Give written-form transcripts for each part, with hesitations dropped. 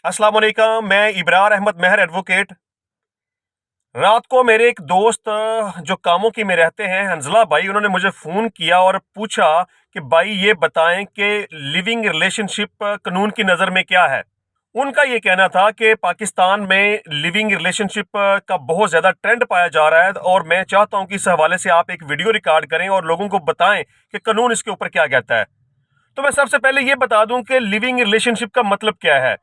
अस्सलाम वालेकुम। मैं इब्रार अहमद महर एडवोकेट। रात को मेरे एक दोस्त जो कामों की में रहते हैं, हंजला भाई, उन्होंने मुझे फ़ोन किया और पूछा कि भाई ये बताएं कि लिविंग रिलेशनशिप कानून की नज़र में क्या है। उनका ये कहना था कि पाकिस्तान में लिविंग रिलेशनशिप का बहुत ज़्यादा ट्रेंड पाया जा रहा है, और मैं चाहता हूं कि इस हवाले से आप एक वीडियो रिकॉर्ड करें और लोगों को बताएं कि कानून इसके ऊपर क्या कहता है। तो मैं सबसे पहले ये बता दूं कि लिविंग रिलेशनशिप का मतलब क्या है।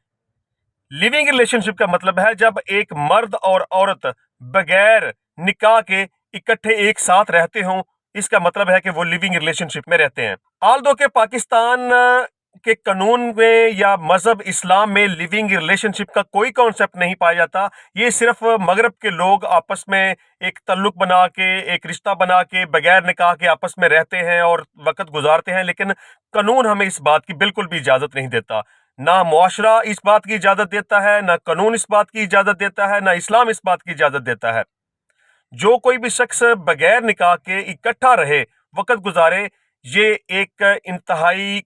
लिविंग रिलेशनशिप का मतलब है जब एक मर्द और औरत बगैर निकाह के इकट्ठे एक साथ रहते हों। इसका मतलब है कि वो लिविंग रिलेशनशिप में रहते हैं। आल्दो के पाकिस्तान के कानून में या मजहब इस्लाम में लिविंग रिलेशनशिप का कोई कॉन्सेप्ट नहीं पाया जाता। ये सिर्फ मगरब के लोग आपस में एक तल्लुक बना के, एक रिश्ता बना के बगैर निकाह के आपस में रहते हैं और वक्त गुजारते हैं, लेकिन कानून हमें इस बात की बिल्कुल भी इजाजत नहीं देता। ना मुआशरा इस बात की इजाजत देता है, ना कानून इस बात की इजाजत देता है, ना इस्लाम इस बात की इजाजत देता है। जो कोई भी शख्स बगैर निकाह के इकट्ठा रहे, वक्त गुजारे, ये एक इंतहाई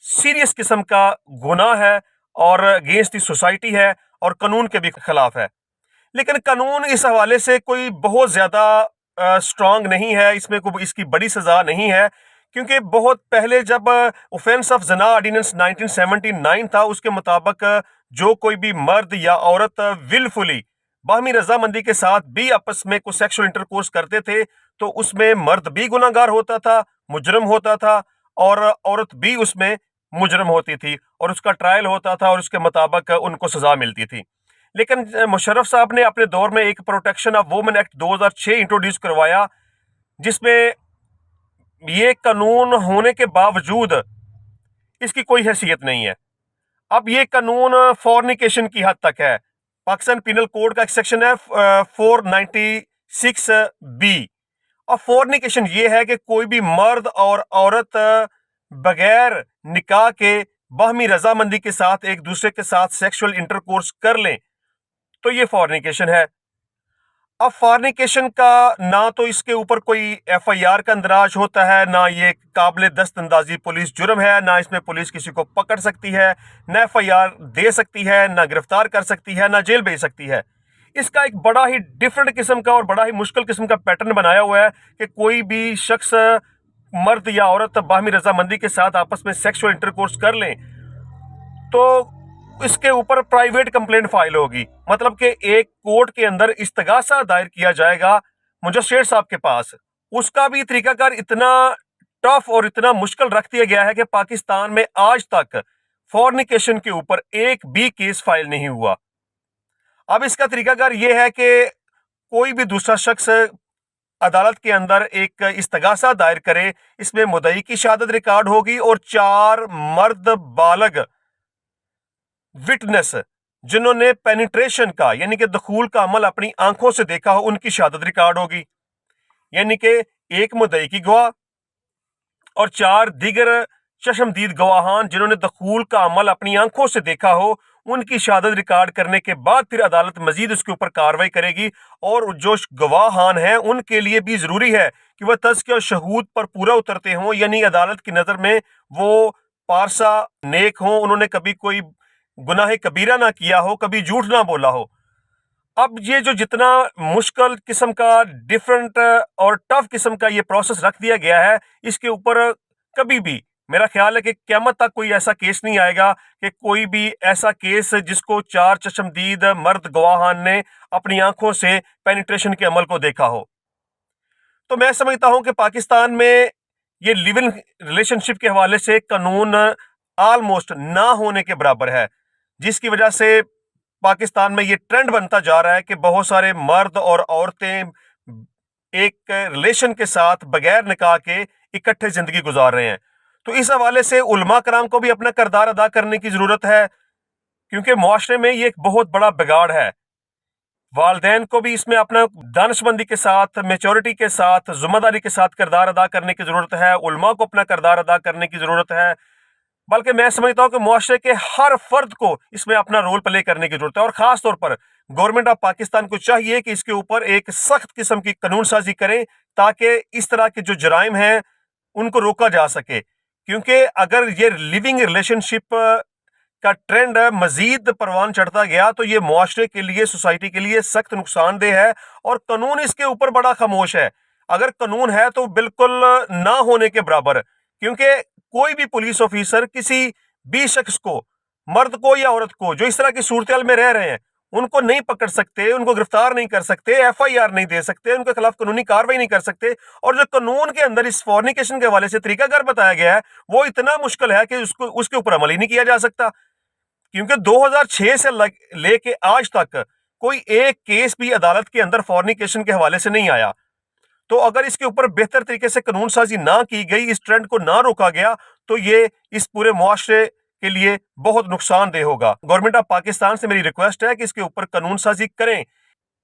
सीरियस किस्म का गुनाह है और अगेंस्ट दी सोसाइटी है और कानून के भी खिलाफ है। लेकिन कानून इस हवाले से कोई बहुत ज़्यादा स्ट्रांग नहीं है, इसमें कोई इसकी बड़ी सज़ा नहीं है, क्योंकि बहुत पहले जब ऑफेंस ऑफ जना ऑर्डिनेंस 1979 था, उसके मुताबिक जो कोई भी मर्द या औरत विलफुली बाहमी रजामंदी के साथ भी आपस में कुछ सेक्सुअल इंटरकोर्स करते थे, तो उसमें मर्द भी गुनाहगार होता था, मुजरम होता था, और औरत भी उसमें मुजरम होती थी, और उसका ट्रायल होता था और उसके मुताबिक उनको सजा मिलती थी। लेकिन मुशर्रफ साहब ने अपने दौर में एक protection of women act 2006 introduce करवाया, जिसमें ये कानून होने के बावजूद इसकी कोई हैसियत नहीं है। अब ये कानून फॉर्निकेशन की हद तक है। पाकिस्तान पिनल कोड का एक सेक्शन है 496 बी। और फॉर्निकेशन ये है कि कोई भी मर्द और औरत बगैर निकाह के बाहमी रजामंदी के साथ एक दूसरे के साथ सेक्सुअल इंटरकोर्स कर लें, तो ये फॉर्निकेशन है। अब फॉर्निकेशन का ना तो इसके ऊपर कोई एफआईआर का अंदराज होता है, ना ये काबिल दस्तंदाजी पुलिस जुर्म है, ना इसमें पुलिस किसी को पकड़ सकती है, ना एफआईआर दे सकती है, ना गिरफ्तार कर सकती है, ना जेल भेज सकती है। इसका एक बड़ा ही डिफरेंट किस्म का और बड़ा ही मुश्किल किस्म का पैटर्न बनाया हुआ है कि कोई भी शख्स, मर्द या औरत, बाहमी रजामंदी के साथ आपस में सेक्सुअल इंटरकोर्स कर लें, तो इसके ऊपर प्राइवेट कंप्लेंट फाइल होगी। मतलब कि एक कोर्ट के अंदर इस्तगासा दायर किया जाएगा मुजस्सिर साहब के पास। उसका भी तरीकाकार इतना टफ और इतना मुश्किल रख दिया गया है कि पाकिस्तान में आज तक फॉर्निकेशन के ऊपर एक भी केस फाइल नहीं हुआ। अब इसका तरीकाकार यह है कि कोई भी दूसरा शख्स अदालत के अंदर एक इस्तगासा दायर करे, इसमें मुद्दई की शहादत रिकॉर्ड होगी और 4 मर्द बालग विटनेस जिन्होंने पेनिट्रेशन का यानी कि दखूल का अमल अपनी आंखों से देखा हो, उनकी शहादत रिकॉर्ड होगी। यानी कि एक मुद्दई की गवाह और 4 दीगर चशमदीद गवाहान जिन्होंने दखूल का अमल अपनी आंखों से देखा हो, उनकी शहादत रिकॉर्ड करने के बाद फिर अदालत मजीद उसके ऊपर कार्रवाई करेगी। और जो गवाहान हैं उनके लिए भी जरूरी है कि वह तज़किया और शहूद पर पूरा उतरते हों, यानी अदालत की नज़र में वो पारसा नेक हों, उन्होंने कभी कोई गुनाह कबीरा ना किया हो, कभी झूठ ना बोला हो। अब ये जो जितना मुश्किल किस्म का, डिफरेंट और टफ किस्म का ये प्रोसेस रख दिया गया है, इसके ऊपर कभी भी मेरा ख्याल है कि क़यामत तक कोई ऐसा केस नहीं आएगा कि कोई भी ऐसा केस जिसको 4 चशमदीद मर्द गवाहान ने अपनी आंखों से पेनिट्रेशन के अमल को देखा हो। तो मैं समझता हूं कि पाकिस्तान में ये लिव इन रिलेशनशिप के हवाले से कानून ऑलमोस्ट ना होने के बराबर है, जिसकी वजह से पाकिस्तान में ये ट्रेंड बनता जा रहा है कि बहुत सारे मर्द और औरतें एक रिलेशन के साथ बगैर निकाह के इकट्ठे जिंदगी गुजार रहे हैं। तो इस हवाले से उलमा कराम को भी अपना किरदार अदा करने की जरूरत है, क्योंकि मुआशरे में ये एक बहुत बड़ा बिगाड़ है। वालदैन को भी इसमें अपना दानिशमंदी के साथ, मेच्योरिटी के साथ, जिम्मेदारी के साथ किरदार अदा करने की जरूरत है। उलमा को अपना किरदार अदा करने की जरूरत है। बल्कि मैं समझता हूं कि मुआशरे के हर फर्द को इसमें अपना रोल प्ले करने की जरूरत है, और खास तौर पर गवर्नमेंट ऑफ पाकिस्तान को चाहिए कि इसके ऊपर एक सख्त किस्म की कानून साजी करें, ताकि इस तरह के जो जराइम हैं उनको रोका जा सके। क्योंकि अगर ये लिविंग रिलेशनशिप کا ٹرینڈ مزید پروان چڑھتا گیا تو یہ معاشرے کے لیے، سوسائٹی کے لیے سخت نقصان دہ ہے، اور قانون اس کے اوپر بڑا خاموش ہے۔ اگر قانون ہے تو بالکل نہ ہونے کے برابر، کیونکہ کوئی بھی پولیس آفیسر کسی بھی شخص کو، مرد کو یا عورت کو، جو اس طرح کی صورتحال میں رہ رہے ہیں، ان کو نہیں پکڑ سکتے، ان کو گرفتار نہیں کر سکتے، ایف آئی آر نہیں دے سکتے، ان کے خلاف قانونی کارروائی نہیں کر سکتے۔ اور جو قانون کے اندر اس فورنیکیشن کے حوالے سے طریقہ کار بتایا گیا ہے وہ اتنا مشکل ہے کہ اس کے اوپر عمل ہی نہیں کیا جا سکتا، کیونکہ 2006 سے لے کے آج تک کوئی ایک کیس بھی عدالت کے اندر فورنیکیشن کے حوالے سے نہیں آیا۔ تو اگر اس کے اوپر بہتر طریقے سے قانون سازی نہ کی گئی، اس ٹرینڈ کو نہ روکا گیا، تو یہ اس پورے معاشرے کے لیے بہت نقصان دہ ہوگا۔ گورنمنٹ آف پاکستان سے میری ریکویسٹ ہے کہ اس کے اوپر قانون سازی کریں،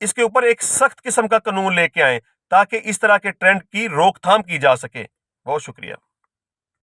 اس کے اوپر ایک سخت قسم کا قانون لے کے آئیں تاکہ اس طرح کے ٹرینڈ کی روک تھام کی جا سکے۔ بہت شکریہ۔